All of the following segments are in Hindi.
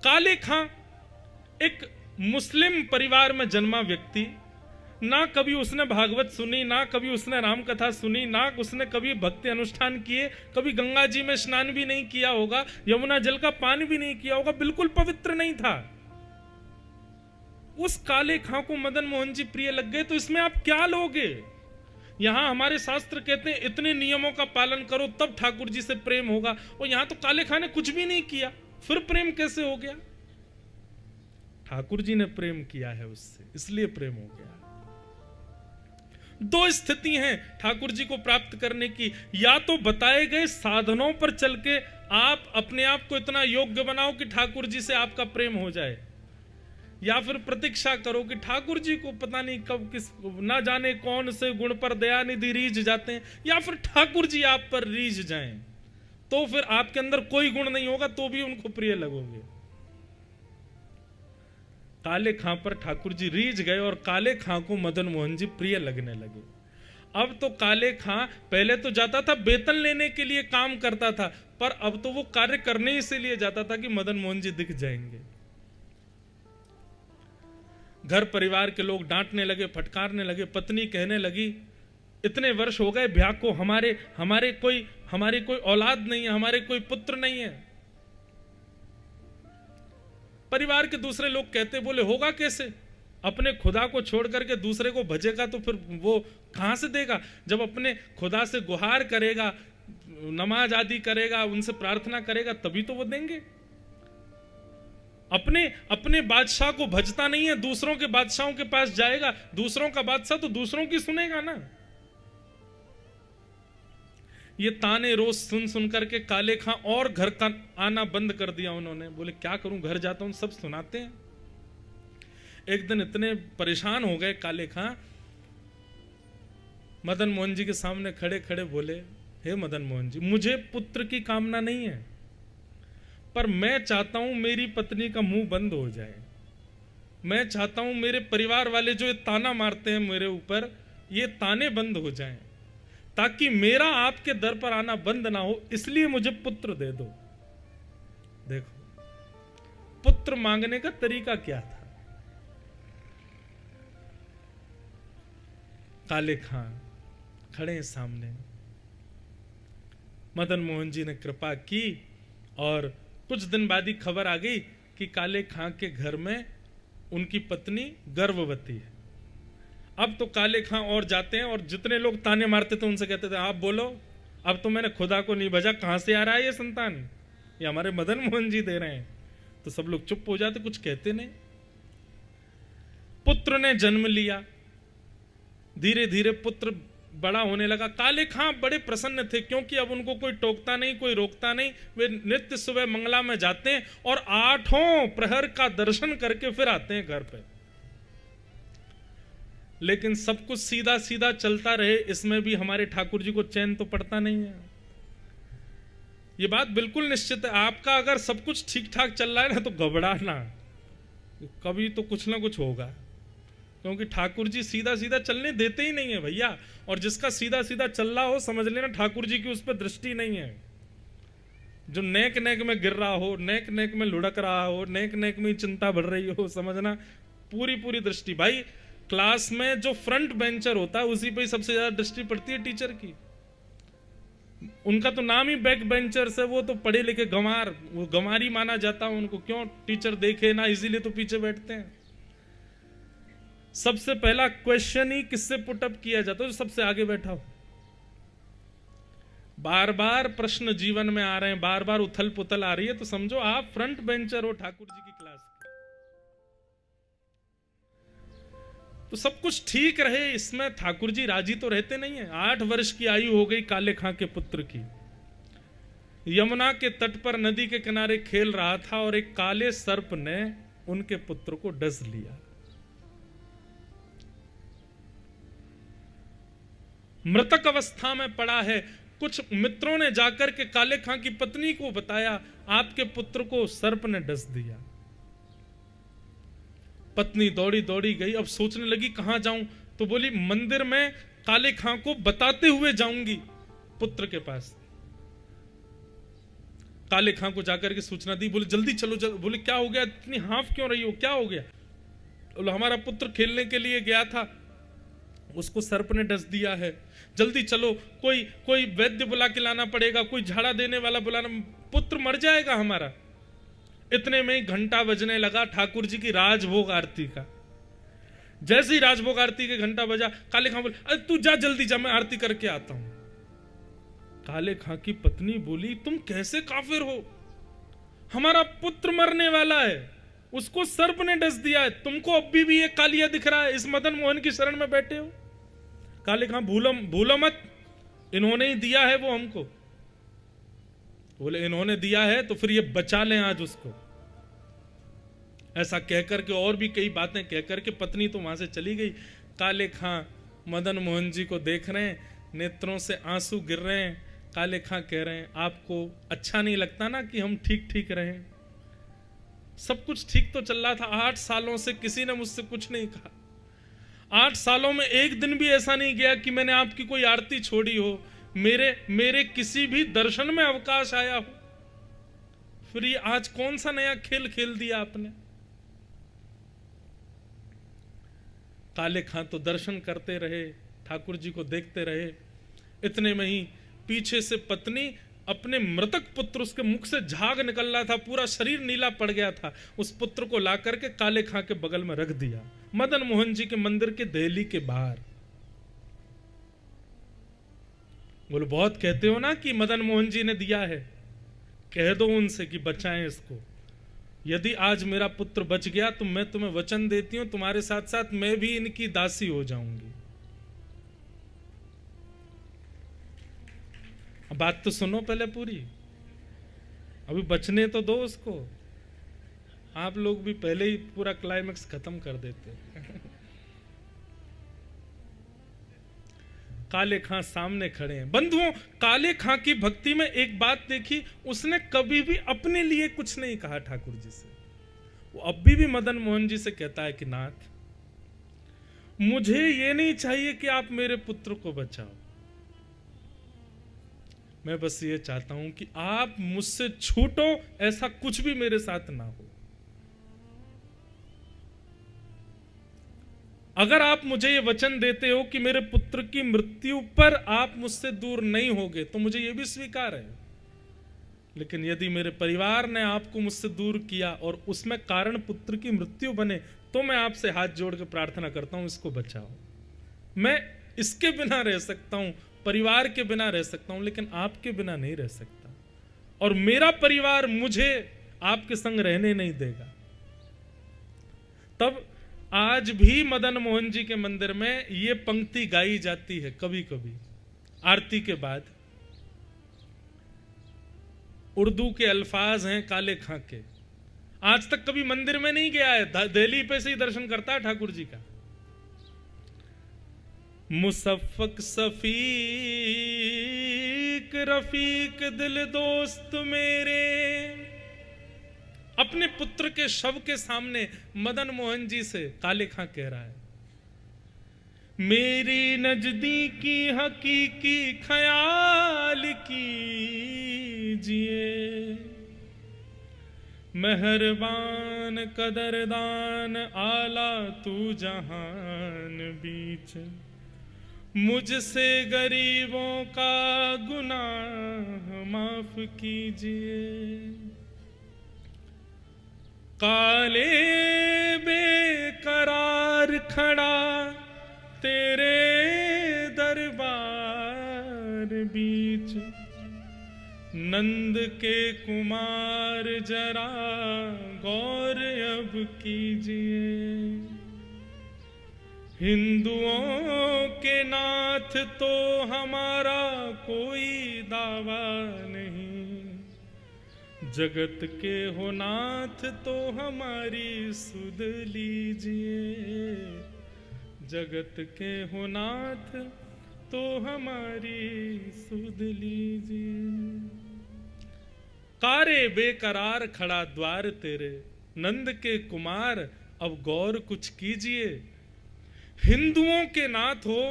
काले खां एक मुस्लिम परिवार में जन्मा व्यक्ति, ना कभी उसने भागवत सुनी, ना कभी उसने राम कथा सुनी, ना उसने कभी भक्ति अनुष्ठान किए, कभी गंगा जी में स्नान भी नहीं किया होगा, यमुना जल का पान भी नहीं किया होगा, बिल्कुल पवित्र नहीं था। उस काले खां को मदन मोहन जी प्रिय लग गए, तो इसमें आप क्या लोगे? यहां हमारे शास्त्र कहते हैं इतने नियमों का पालन करो तब ठाकुर जी से प्रेम होगा, और यहां तो काले खां ने कुछ भी नहीं किया, फिर प्रेम कैसे हो गया? ठाकुर जी ने प्रेम किया है उससे, इसलिए प्रेम हो गया। दो स्थिति हैं ठाकुर जी को प्राप्त करने की, या तो बताए गए साधनों पर चल के आप अपने आप को इतना योग्य बनाओ कि ठाकुर जी से आपका प्रेम हो जाए, या फिर प्रतीक्षा करो कि ठाकुर जी को पता नहीं कब किस ना जाने कौन से गुण पर दयानिधि रीझ जाते हैं, या फिर ठाकुर जी आप पर रीझ जाएं, तो फिर आपके अंदर कोई गुण नहीं होगा तो भी उनको प्रिय लगोगे। काले खां पर ठाकुर जी रीझ गए और काले खां को मदन मोहन जी प्रिय लगने लगे। अब तो काले खां पहले तो जाता था वेतन लेने के लिए, काम करता था, पर अब तो वो कार्य करने इसलिए जाता था कि मदन मोहन जी दिख जाएंगे। घर परिवार के लोग डांटने लगे, फटकारने लगे, पत्नी कहने लगी इतने वर्ष हो गए ब्याह को, हमारी कोई औलाद नहीं है, हमारे कोई पुत्र नहीं है। परिवार के दूसरे लोग कहते, बोले होगा कैसे? अपने खुदा को छोड़ करके दूसरे को भजेगा तो फिर वो कहां से देगा? जब अपने खुदा से गुहार करेगा, नमाज आदि करेगा, उनसे प्रार्थना करेगा, तभी तो वो देंगे। अपने बादशाह को भजता नहीं है, दूसरों के बादशाहों के पास जाएगा, दूसरों का बादशाह तो दूसरों की सुनेगा ना। ये ताने रोज सुन सुन करके काले खां और घर का आना बंद कर दिया उन्होंने। बोले क्या करूं, घर जाता हूं, सब सुनाते हैं। एक दिन इतने परेशान हो गए काले खां, मदन मोहन जी के सामने खड़े खड़े बोले, हे मदन मोहन जी, मुझे पुत्र की कामना नहीं है, पर मैं चाहता हूं मेरी पत्नी का मुंह बंद हो जाए। मैं चाहता हूं मेरे परिवार वाले जो ये ताना मारते हैं मेरे ऊपर, ये ताने बंद हो जाएं, ताकि मेरा आपके दर पर आना बंद ना हो, इसलिए मुझे पुत्र दे दो। देखो पुत्र मांगने का तरीका क्या था। काले खां खड़े सामने, मदन मोहन जी ने कृपा की और कुछ दिन बाद ही खबर आ गई कि काले खां के घर में उनकी पत्नी गर्भवती है। अब तो काले खां और जाते हैं और जितने लोग ताने मारते थे उनसे कहते थे, आप बोलो, अब तो मैंने खुदा को नहीं भजा, कहां से आ रहा है ये संतान? ये हमारे मदन मोहन जी दे रहे हैं। तो सब लोग चुप हो जाते, कुछ कहते नहीं। पुत्र ने जन्म लिया, धीरे धीरे पुत्र बड़ा होने लगा। काले खां बड़े प्रसन्न थे, क्योंकि अब उनको कोई टोकता नहीं, कोई रोकता नहीं। वे नित्य सुबह मंगला में जाते हैं और 8 प्रहर का दर्शन करके फिर आते हैं घर पे। लेकिन सब कुछ सीधा सीधा चलता रहे, इसमें भी हमारे ठाकुर जी को चैन तो पड़ता नहीं है। ये बात बिल्कुल निश्चित है, आपका अगर सब कुछ ठीक ठाक चल रहा है ना, तो घबराना, कभी तो कुछ ना कुछ होगा, क्योंकि ठाकुर जी सीधा सीधा चलने देते ही नहीं है भैया। और जिसका सीधा सीधा चल रहा हो, समझ लेना ठाकुर जी की उस पर दृष्टि नहीं है। जो नेक नेक में गिर रहा हो, नेक नेक में लुढ़क रहा हो, नेक नेक में चिंता बढ़ रही हो, समझना पूरी पूरी दृष्टि। भाई क्लास में जो फ्रंट बेंचर होता है उसी पे ही सबसे ज्यादा दृष्टि पड़ती है टीचर की। उनका तो नाम ही बैक बेंचर्स है, वो तो पढ़े लिखे गंवार, वो गंवारी माना जाता है उनको। क्यों? टीचर देखे ना, इसीलिए तो पीछे बैठते हैं। सबसे पहला क्वेश्चन ही किससे पुटअप किया जाता है? जो सबसे आगे बैठा हो। बार बार प्रश्न जीवन में आ रहे हैं, बार बार उथल पुथल आ रही है, तो समझो आप फ्रंट बेंचर हो ठाकुर जी की क्लास के। तो सब कुछ ठीक रहे, इसमें ठाकुर जी राजी तो रहते नहीं है। 8 वर्ष की आयु हो गई काले खां के पुत्र की। यमुना के तट पर नदी के किनारे खेल रहा था और एक काले सर्प ने उनके पुत्र को डस लिया। मृतक अवस्था में पड़ा है। कुछ मित्रों ने जाकर के काले खां की पत्नी को बताया, आपके पुत्र को सर्प ने डस दिया। पत्नी दौड़ी दौड़ी गई, अब सोचने लगी कहां जाऊं, तो बोली मंदिर में काले खां को बताते हुए जाऊंगी पुत्र के पास। काले खां को जाकर के सूचना दी, बोले जल्दी चलो बोले क्या हो गया, इतनी हाँफ क्यों रही हो, क्या हो गया? बोले हमारा पुत्र खेलने के लिए गया था, उसको सर्प ने डस दिया है, जल्दी चलो, कोई वैद्य बुला के लाना पड़ेगा, कोई झाड़ा देने वाला बुलाना, पुत्र मर जाएगा हमारा। इतने में ही घंटा बजने लगा ठाकुर जी की राजभोग आरती का। जैसे ही राजभोग आरती के घंटा बजा, काले खां बोले अरे तू जा, जल्दी जा, मैं आरती करके आता हूं। काले खां की पत्नी बोली तुम कैसे काफिर हो, हमारा पुत्र मरने वाला है, उसको सर्प ने डस दिया है, तुमको अभी भी ये कालिया दिख रहा है, इस मदन मोहन की शरण में बैठे हो। काले खां भूलो मत, इन्होंने ही दिया है वो हमको। बोले इन्होंने दिया है तो फिर ये बचा लें आज उसको। ऐसा कहकर के और भी कई बातें कहकर के पत्नी तो वहां से चली गई। काले खां मदन मोहन जी को देख रहे हैं, नेत्रों से आंसू गिर रहे हैं। काले खां कह रहे हैं आपको अच्छा नहीं लगता ना कि हम ठीक ठीक रहें? सब कुछ ठीक तो चल रहा था, 8 सालों से किसी ने मुझसे कुछ नहीं कहा, 8 सालों में एक दिन भी ऐसा नहीं गया कि मैंने आपकी कोई आरती छोड़ी हो, मेरे किसी भी दर्शन में अवकाश आया हो, फिर ये आज कौन सा नया खेल खेल दिया आपने? काले खां तो दर्शन करते रहे, ठाकुर जी को देखते रहे। इतने में ही पीछे से पत्नी अपने मृतक पुत्र, उसके मुख से झाग निकल रहा था, पूरा शरीर नीला पड़ गया था, उस पुत्र को ला करके काले खां के बगल में रख दिया, मदन मोहन जी के मंदिर के देहली के बाहर। बोलो बहुत कहते हो ना कि मदन मोहन जी ने दिया है, कह दो उनसे कि बचाएं इसको। यदि आज मेरा पुत्र बच गया तो मैं तुम्हें वचन देती हूं, तुम्हारे साथ साथ मैं भी इनकी दासी हो जाऊंगी। बात तो सुनो पहले पूरी, अभी बचने तो दो उसको। आप लोग भी पहले ही पूरा क्लाइमेक्स खत्म कर देते। काले खां सामने खड़े हैं। बंधुओं, काले खां की भक्ति में एक बात देखी, उसने कभी भी अपने लिए कुछ नहीं कहा ठाकुर जी से। वो अभी भी मदन मोहन जी से कहता है कि नाथ, मुझे ये नहीं चाहिए कि आप मेरे पुत्र को बचाओ, मैं बस ये चाहता हूं कि आप मुझसे छूटो, ऐसा कुछ भी मेरे साथ ना हो। अगर आप मुझे ये वचन देते हो कि मेरे पुत्र की मृत्यु पर आप मुझसे दूर नहीं होगे तो मुझे ये भी स्वीकार है, लेकिन यदि मेरे परिवार ने आपको मुझसे दूर किया और उसमें कारण पुत्र की मृत्यु बने, तो मैं आपसे हाथ जोड़ के प्रार्थना करता हूं इसको बचाओ। मैं इसके बिना रह सकता हूं, परिवार के बिना रह सकता हूं, लेकिन आपके बिना नहीं रह सकता, और मेरा परिवार मुझे आपके संग रहने नहीं देगा। तब आज भी मदन मोहन जी के मंदिर में ये पंक्ति गाई जाती है कभी कभी आरती के बाद। उर्दू के अल्फाज हैं काले खां के। आज तक कभी मंदिर में नहीं गया है, दिल्ली पे से ही दर्शन करता है ठाकुर जी का। मुसफ़्फ़क़ सफ़ीक रफ़ीक दिल दोस्त मेरे, अपने पुत्र के शव के सामने मदन मोहन जी से काले खां कह रहा है, मेरी नजदीकी हकीकी ख्याल कीजिए, मेहरबान कदरदान आला तू जहान बीच, मुझसे गरीबों का गुनाह माफ कीजिए। काले बेकरार खड़ा तेरे दरबार बीच, नंद के कुमार जरा गौर अब कीजिए, हिंदुओं के नाथ तो हमारा कोई दावा नहीं, जगत के हो नाथ तो हमारी सुध लीजिए, जगत के हो नाथ तो हमारी सुध लीजिए। कारे बेकरार खड़ा द्वार तेरे, नंद के कुमार अब गौर कुछ कीजिए, हिंदुओं के नाथ हो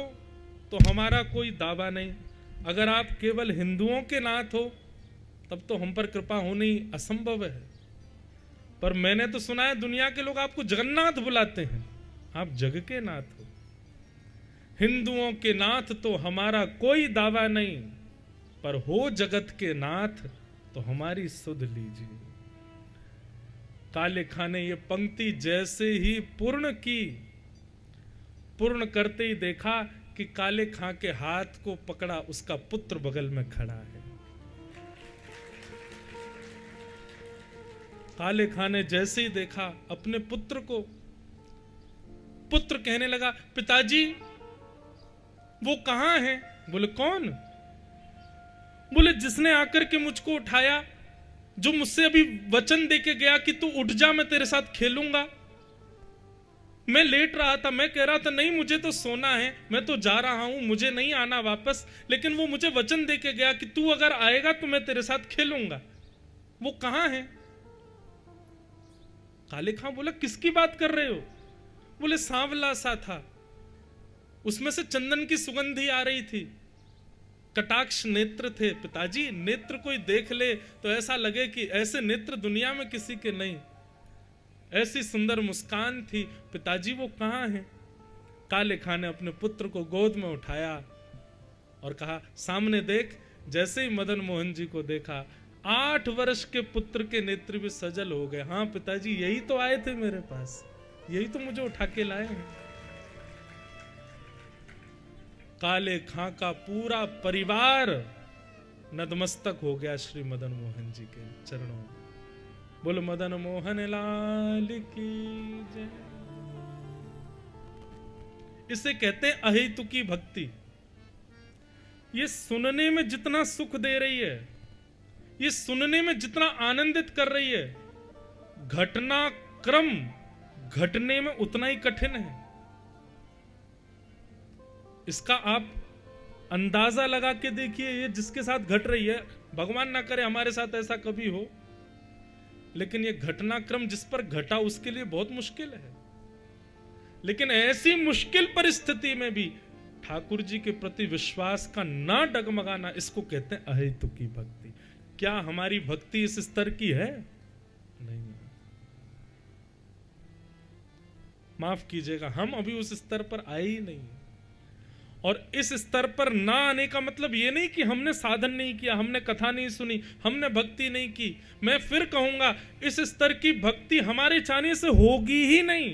तो हमारा कोई दावा नहीं, अगर आप केवल हिंदुओं के नाथ हो तो तब तो हम पर कृपा होनी असंभव है। पर मैंने तो सुना है दुनिया के लोग आपको जगन्नाथ बुलाते हैं, आप जग के नाथ हो। हिंदुओं के नाथ तो हमारा कोई दावा नहीं, पर हो जगत के नाथ तो हमारी सुध लीजिए। काले खां ने ये पंक्ति जैसे ही पूर्ण की, पूर्ण करते ही देखा कि काले खां के हाथ को पकड़ा उसका पुत्र बगल में खड़ा है। काले खां ने जैसे ही देखा अपने पुत्र को, पुत्र कहने लगा, पिताजी वो कहां है? बोले कौन? बोले जिसने आकर के मुझको उठाया, जो मुझसे अभी वचन देके गया कि तू उठ जा, मैं तेरे साथ खेलूंगा। मैं लेट रहा था, मैं कह रहा था नहीं मुझे तो सोना है, मैं तो जा रहा हूं, मुझे नहीं आना वापस, लेकिन वो मुझे वचन देके गया कि तू अगर आएगा तो मैं तेरे साथ खेलूंगा। वो कहां है? काले खां बोला किसकी बात कर रहे हो? बोले सांवला सा था, उसमें से चंदन की सुगंधी आ रही थी, कटाक्ष नेत्र थे। पिताजी नेत्र कोई देख ले तो ऐसा लगे कि ऐसे नेत्र दुनिया में किसी के नहीं, ऐसी सुंदर मुस्कान थी। पिताजी वो कहां है? काले खां ने अपने पुत्र को गोद में उठाया और कहा सामने देख। जैसे ही मदन मोहन जी को देखा, 8 वर्ष के पुत्र के नेत्र भी सजल हो गए। हाँ पिताजी यही तो आए थे मेरे पास, यही तो मुझे उठा के लाए हैं। काले खां का पूरा परिवार नतमस्तक हो गया श्री मदन मोहन जी के चरणों में। बोलो मदन मोहन लाल की जय। इसे कहते हैं अहेतुकी भक्ति। ये सुनने में जितना सुख दे रही है, ये सुनने में जितना आनंदित कर रही है, घटनाक्रम घटने में उतना ही कठिन है। इसका आप अंदाजा लगा के देखिए, ये जिसके साथ घट रही है, भगवान ना करे हमारे साथ ऐसा कभी हो, लेकिन ये घटनाक्रम जिस पर घटा उसके लिए बहुत मुश्किल है। लेकिन ऐसी मुश्किल परिस्थिति में भी ठाकुर जी के प्रति विश्वास का ना डगमगाना, इसको कहते हैं अहेतुकी भक्ति। क्या हमारी भक्ति इस स्तर की है? नहीं। माफ कीजिएगा, हम अभी उस स्तर पर आए ही नहीं। और इस स्तर पर ना आने का मतलब ये नहीं कि हमने साधन नहीं किया, हमने कथा नहीं सुनी, हमने भक्ति नहीं की। मैं फिर कहूंगा इस स्तर की भक्ति हमारे चाहने से होगी ही नहीं।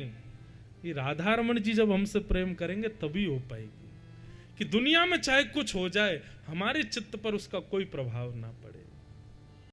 ये राधा रमन जी जब हमसे प्रेम करेंगे तभी हो पाएगी। कि दुनिया में चाहे कुछ हो जाए, हमारे चित्त पर उसका कोई प्रभाव ना पड़े।